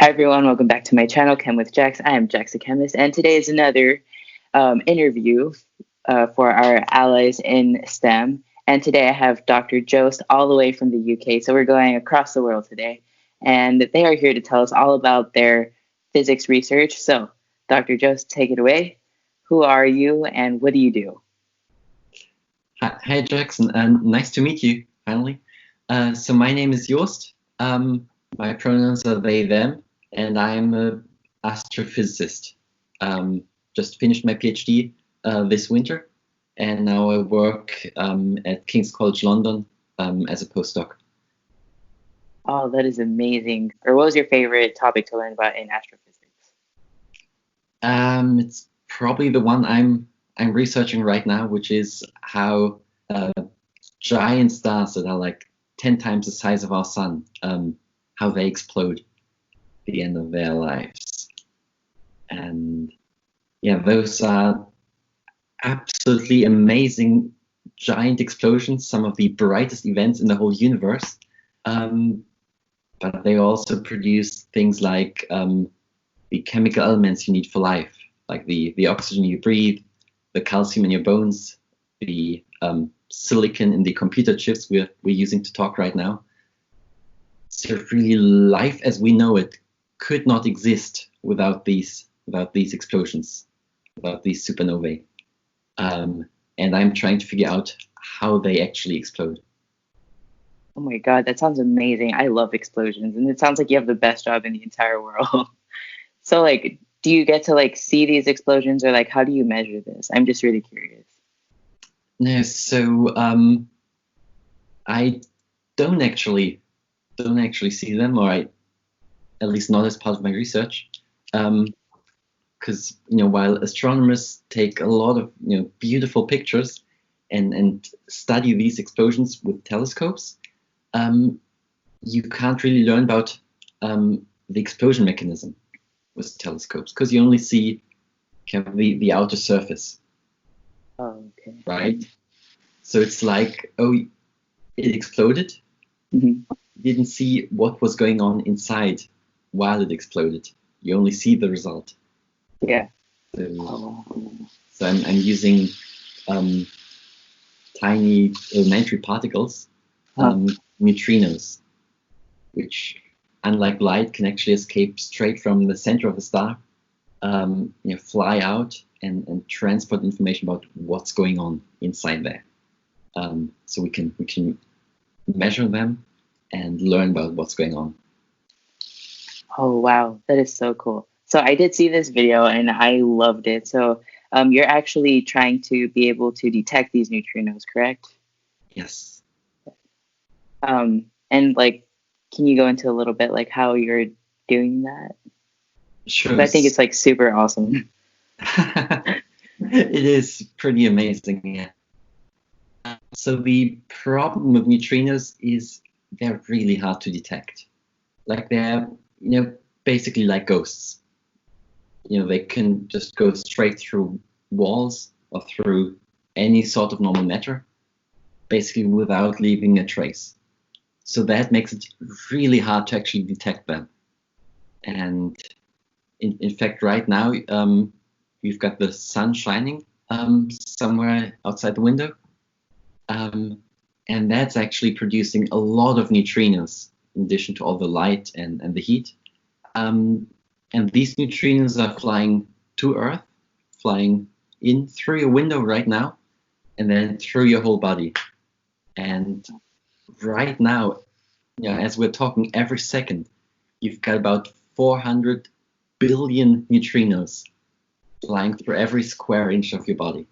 Hi everyone, welcome back to my channel, Chem with Jax. I am Jax the Chemist, and today is another interview for our allies in STEM. And today I have Dr. Jost all the way from the UK, so we're going across the world today. And they are here to tell us all about their physics research. So, Dr. Jost, take it away. Who are you and what do you do? Hi Jackson, nice to meet you, finally. So my name is Jost. My pronouns are they, them, and I'm an astrophysicist. Just finished my PhD this winter, and now I work at King's College London as a postdoc. Oh, that is amazing. Or what was your favorite topic to learn about in astrophysics? It's probably the one I'm researching right now, which is how giant stars that are like 10 times the size of our sun, how they explode at the end of their lives. And yeah, those are absolutely amazing giant explosions, some of the brightest events in the whole universe. But they also produce things like the chemical elements you need for life, like the oxygen you breathe, the calcium in your bones, the silicon in the computer chips we're using to talk right now. So really, life as we know it could not exist without these explosions, without these supernovae. And I'm trying to figure out how they actually explode. Oh my God, that sounds amazing. I love explosions, and it sounds like you have the best job in the entire world. So, like, do you get to like see these explosions, or like, how do you measure this? I'm just really curious. No, so I don't actually see them, or at least not as part of my research, because while astronomers take a lot of beautiful pictures and study these explosions with telescopes, you can't really learn about the explosion mechanism with telescopes, because you only see kind of the outer surface. Oh, okay. Right? So it's like, oh, it exploded. Mm-hmm. You didn't see what was going on inside while it exploded. You only see the result. Yeah. So I'm using tiny elementary particles, neutrinos, which, unlike light, can actually escape straight from the center of the star, fly out and transport information about what's going on inside there. So we can measure them and learn about what's going on. Oh, wow. That is so cool. So I did see this video and I loved it. So you're actually trying to be able to detect these neutrinos, correct? Yes. And like, can you go into a little bit like how you're doing that? Sure. I think it's like super awesome. It is pretty amazing, yeah. So the problem with neutrinos is they're really hard to detect. Like they're, basically like ghosts. They can just go straight through walls or through any sort of normal matter, basically without leaving a trace. So that makes it really hard to actually detect them. And in fact, right now, we've got the sun shining somewhere outside the window. And that's actually producing a lot of neutrinos in addition to all the light and the heat. And these neutrinos are flying to Earth, flying in through your window right now, and then through your whole body. And right now, as we're talking, every second, you've got about 400 billion neutrinos flying through every square inch of your body.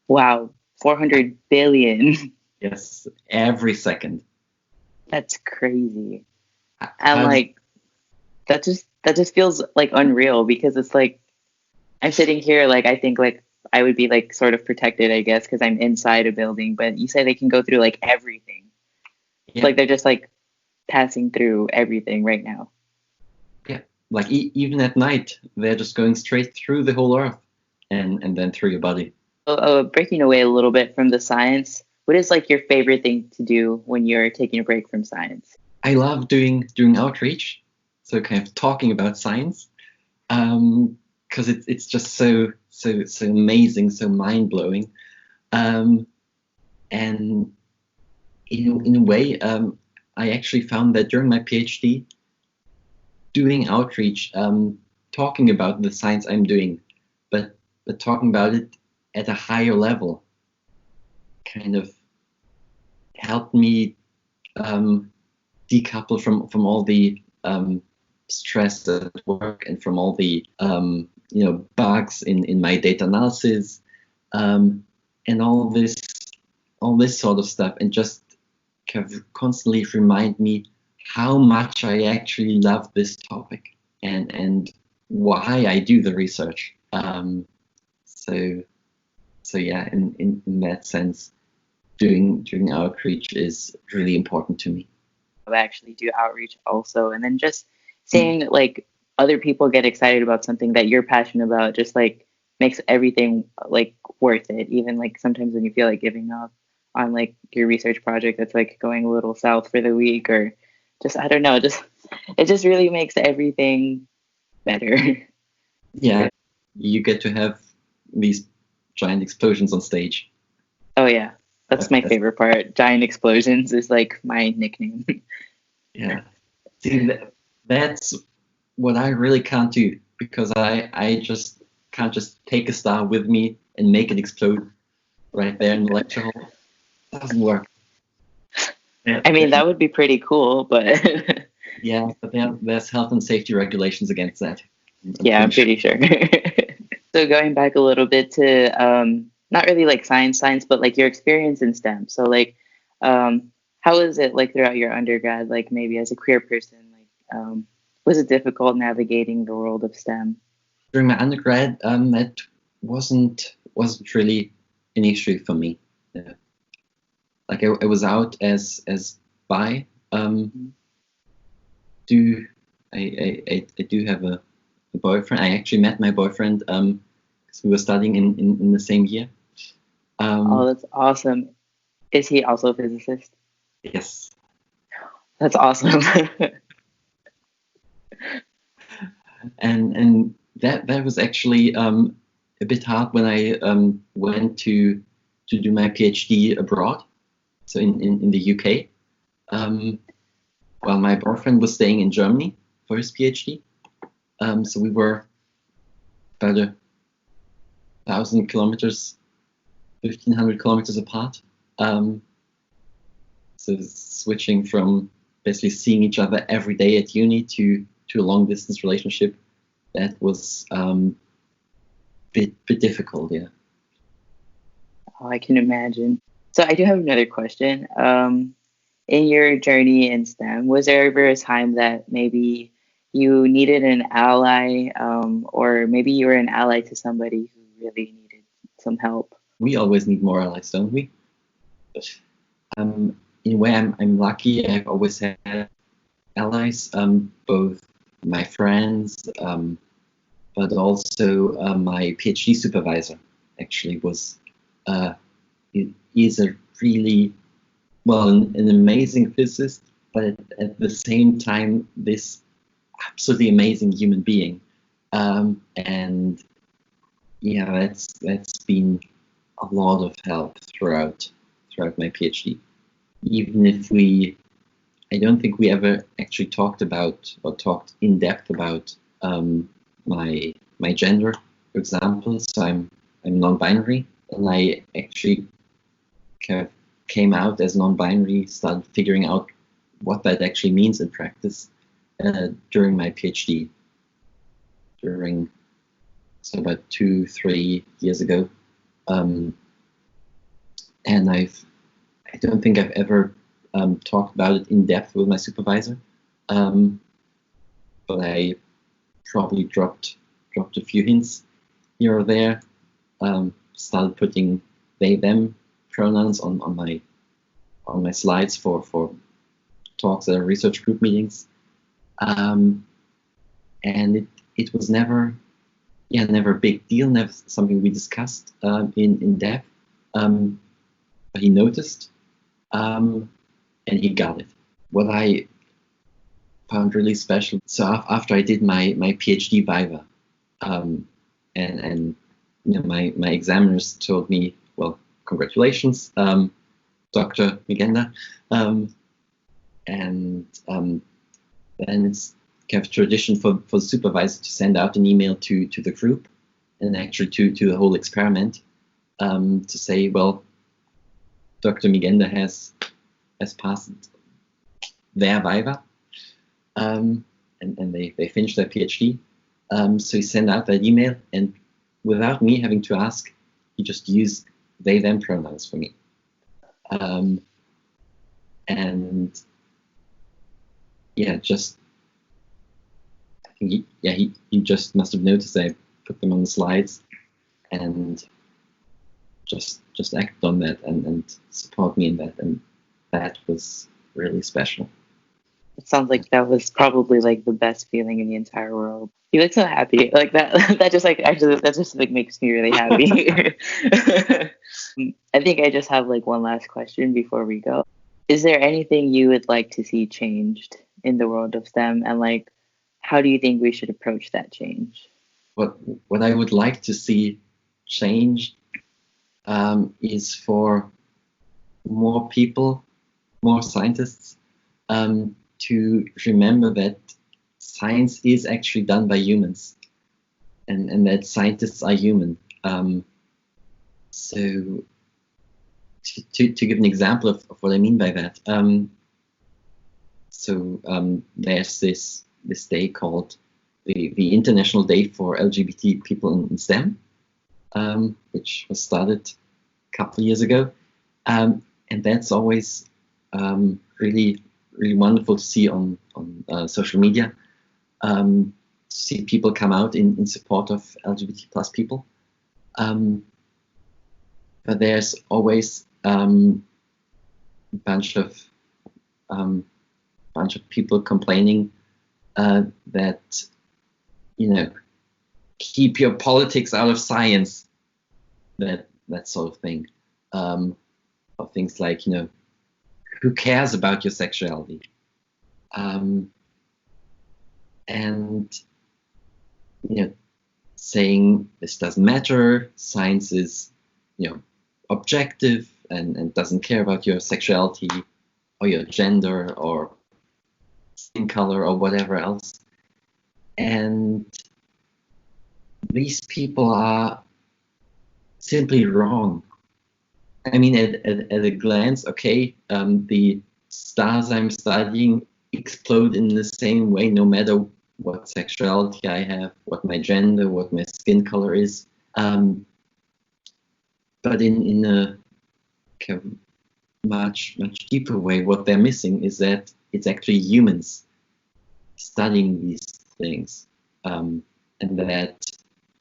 Wow, 400 billion. Yes, every second. That's crazy. And like, that just feels like unreal, because it's like, I'm sitting here, like, I think like I would be like sort of protected, I guess, because I'm inside a building, but you say they can go through like everything. Yeah. Like they're just like passing through everything right now. Yeah, like even at night, they're just going straight through the whole Earth and then through your body. Breaking away a little bit from the science, what is like your favorite thing to do when you're taking a break from science? I love doing outreach. kind of talking about science, because it's just so amazing, so mind blowing, and in a way, I actually found that during my PhD, doing outreach, talking about the science I'm doing, but talking about it at a higher level, kind of helped me decouple from all the stress at work and from all the bugs in my data analysis, and all this sort of stuff, and just kind of constantly remind me how much I actually love this topic and why I do the research. So yeah, in that sense, doing outreach is really important to me. I actually do outreach also, and then just seeing like other people get excited about something that you're passionate about just like makes everything like worth it. Even like sometimes when you feel like giving up on like your research project that's like going a little south for the week, or just I don't know, just it just really makes everything better. Yeah, you get to have these giant explosions on stage. Oh yeah, that's my favorite part. Giant explosions is like my nickname. Yeah, see, that's what I really can't do, because I just can't just take a star with me and make it explode right there in the lecture hall. It doesn't work. I mean, that would be pretty cool, but yeah, but there's health and safety regulations against that. I'm pretty sure. So going back a little bit to not really like science, but like your experience in STEM. So like, how was it like throughout your undergrad? Like maybe as a queer person, like was it difficult navigating the world of STEM? During my undergrad, that wasn't really an issue for me. Yeah. Like I was out as bi. I do have a boyfriend. I actually met my boyfriend because we were studying in the same year. Oh, that's awesome. Is he also a physicist? Yes. That's awesome. and that was actually a bit hard when I went to do my PhD abroad, so in the UK. While my boyfriend was staying in Germany for his PhD, so we were about 1,000 kilometers, 1,500 kilometers apart. So switching from basically seeing each other every day at uni to a long distance relationship, that was bit difficult, yeah. Oh, I can imagine. So I do have another question. In your journey in STEM, was there ever a time that maybe you needed an ally, or maybe you were an ally to somebody who really needed some help? We always need more allies, don't we? In a way, I'm lucky. I've always had allies, both my friends, but also my PhD supervisor actually was he's a really an amazing physicist, but at the same time this absolutely amazing human being, and yeah, that's been a lot of help throughout my PhD. Even if I don't think we ever actually talked in depth about my gender, for example. So I'm non-binary, and I actually kind of came out as non-binary, started figuring out what that actually means in practice during my PhD, so about 2-3 years ago, and I don't think I've ever talked about it in depth with my supervisor, but I probably dropped a few hints here or there. Started putting they them pronouns on my slides for talks at research group meetings, and it was never a big deal, never something we discussed in depth, but he noticed, and he got it. What I found really special. So after I did my PhD viva, and my examiners told me, well, congratulations, Dr. Migenda, and then it's kind of tradition for the supervisor to send out an email to the group and actually to the whole experiment, to say, well, Dr. Migenda has passed their viva, and they finished their PhD. So he sent out that email, and without me having to ask, he just used they them pronouns for me. And yeah, just I think he just must have noticed I put them on the slides, and just acted on that and support me in that, and that was really special. It sounds like that was probably like the best feeling in the entire world. You look so happy, like that. That just like actually that just like makes me really happy. I think I just have like one last question before we go. Is there anything you would like to see changed in the world of STEM, and like how do you think we should approach that change? What I would like to see changed is for more people, more scientists, to remember that science is actually done by humans, and that scientists are human. So to give an example of what I mean by that, there's this day called the International Day for LGBT people in STEM, which was started a couple of years ago, and that's always really wonderful to see on social media, to see people come out in support of LGBT plus people. But there's always a bunch of people complaining that, keep your politics out of science, that sort of thing, or things like, who cares about your sexuality? And saying this doesn't matter, science is, objective and doesn't care about your sexuality or your gender or skin color or whatever else. And these people are simply wrong. I mean, at a glance, okay, the stars I'm studying explode in the same way, no matter what sexuality I have, what my gender, what my skin color is. But in a much deeper way, what they're missing is that it's actually humans studying these things, and that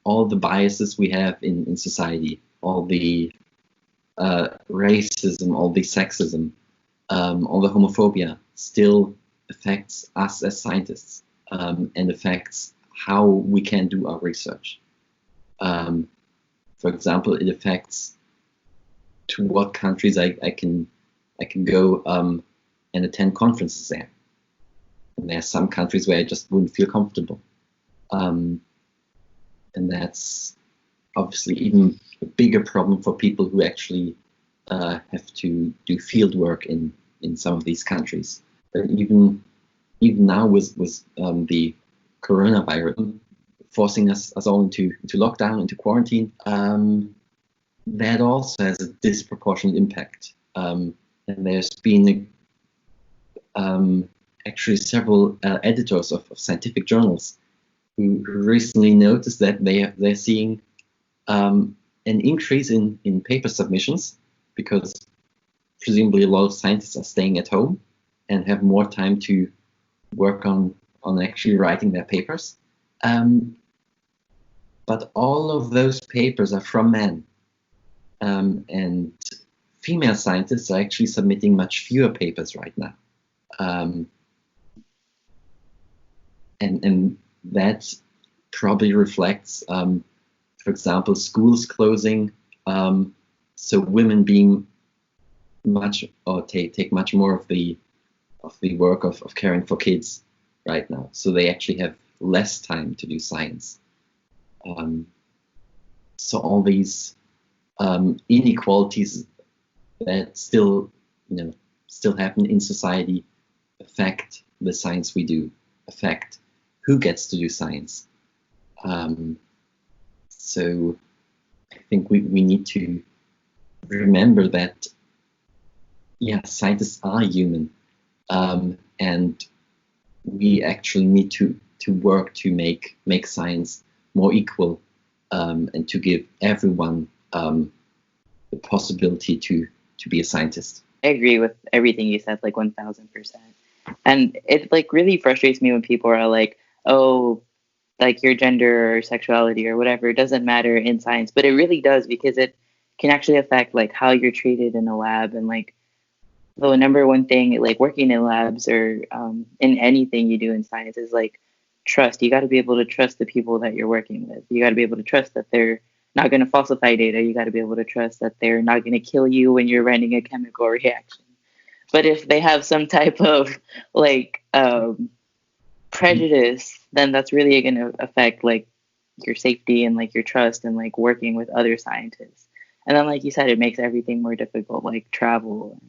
all the biases we have in society, all the racism, all the sexism, all the homophobia still affects us as scientists, and affects how we can do our research. For example, it affects to what countries I can go and attend conferences there. And there are some countries where I just wouldn't feel comfortable. And that's obviously even a bigger problem for people who actually have to do field work in some of these countries. But even now with the coronavirus forcing us all into lockdown, into quarantine, that also has a disproportionate impact. And there's been actually several editors of scientific journals who recently noticed that they're seeing an increase in paper submissions, because presumably a lot of scientists are staying at home and have more time to work on actually writing their papers. But all of those papers are from men. And female scientists are actually submitting much fewer papers right now. And that probably reflects, for example, schools closing, so women being take much more of the work of caring for kids, right now. So they actually have less time to do science. So all these inequalities that still happen in society affect the science we do, affect who gets to do science. So I think we need to remember that, scientists are human, and we actually need to work to make science more equal, and to give everyone the possibility to be a scientist. I agree with everything you said, like 1000%. And it like really frustrates me when people are like, oh, like your gender or sexuality or whatever, it doesn't matter in science, but it really does, because it can actually affect like how you're treated in a lab. And like the number one thing, like working in labs or in anything you do in science, is like trust. You got to be able to trust the people that you're working with. You got to be able to trust that they're not going to falsify data. You got to be able to trust that they're not going to kill you when you're running a chemical reaction. But if they have some type of like prejudice, then that's really going to affect like your safety and like your trust and like working with other scientists. And then, like you said, it makes everything more difficult, like travel.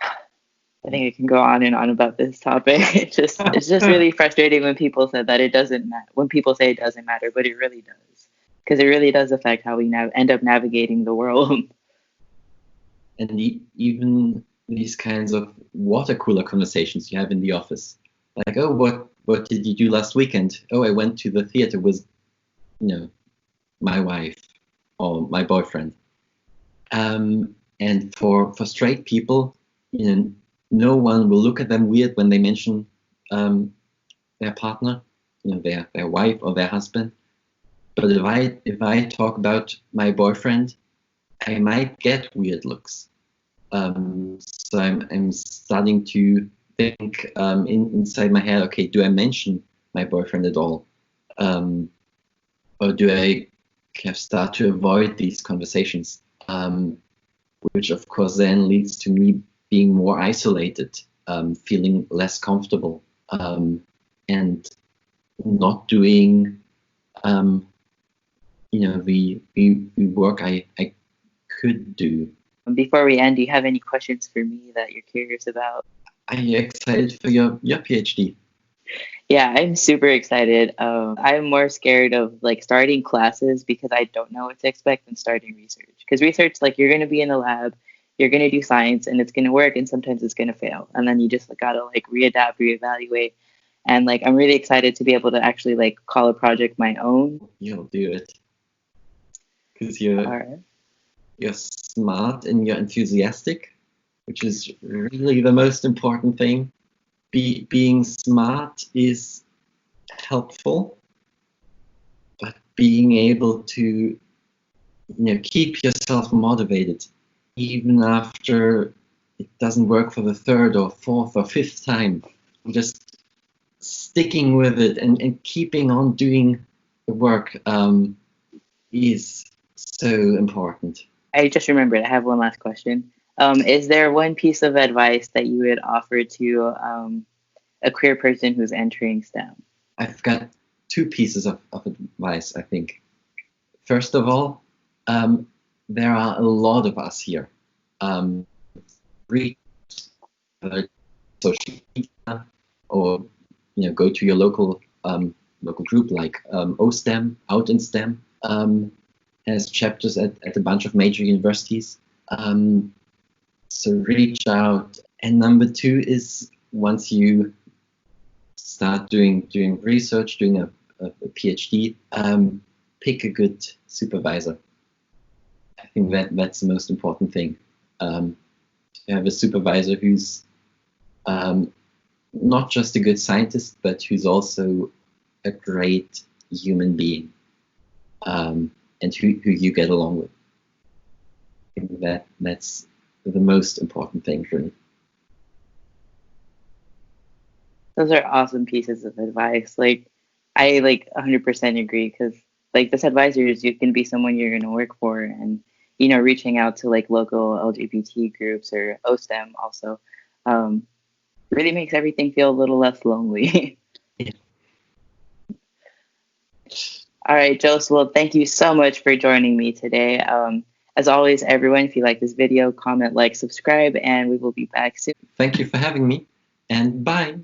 I think I can go on and on about this topic. It's just really frustrating when people say that it doesn't matter. When people say it doesn't matter, but it really does, because it really does affect how we end up navigating the world. And even these kinds of water cooler conversations you have in the office, like, oh, what did you do last weekend? Oh, I went to the theater with, my wife or my boyfriend. And for straight people, no one will look at them weird when they mention their partner, their wife or their husband. But if I talk about my boyfriend, I might get weird looks. So I'm starting to think inside my head, okay, do I mention my boyfriend at all? Or do I start to avoid these conversations? Which of course then leads to me being more isolated, feeling less comfortable, and not doing the work I could do. Before we end, do you have any questions for me that you're curious about? Are you excited for your PhD? Yeah, I'm super excited. I'm more scared of like starting classes because I don't know what to expect than starting research. Because research, like you're going to be in a lab, you're going to do science, and it's going to work, and sometimes it's going to fail, and then you just gotta like readapt, reevaluate. And like I'm really excited to be able to actually like call a project my own. You'll do it because you're smart and you're enthusiastic, which is really the most important thing. Being smart is helpful, but being able to keep yourself motivated even after it doesn't work for the third or fourth or fifth time, just sticking with it and keeping on doing the work is so important. I just remembered, I have one last question. Is there one piece of advice that you would offer to a queer person who's entering STEM? I've got two pieces of advice, I think. First of all, there are a lot of us here. Read social media, or go to your local group like OSTEM, Out in STEM, has chapters at a bunch of major universities. So reach out. And number two is, once you start doing research, doing a PhD, pick a good supervisor. I think that's the most important thing. To have a supervisor who's not just a good scientist, but who's also a great human being, and who you get along with. I think that's the most important thing for me. Those are awesome pieces of advice. Like, I like 100% agree, because like this advisor is you can be someone you're going to work for, and reaching out to like local LGBT groups or OSTEM also. Really makes everything feel a little less lonely. Yeah. All right, Jost. Well, thank you so much for joining me today. As always, everyone, if you like this video, comment, like, subscribe, and we will be back soon. Thank you for having me, and bye.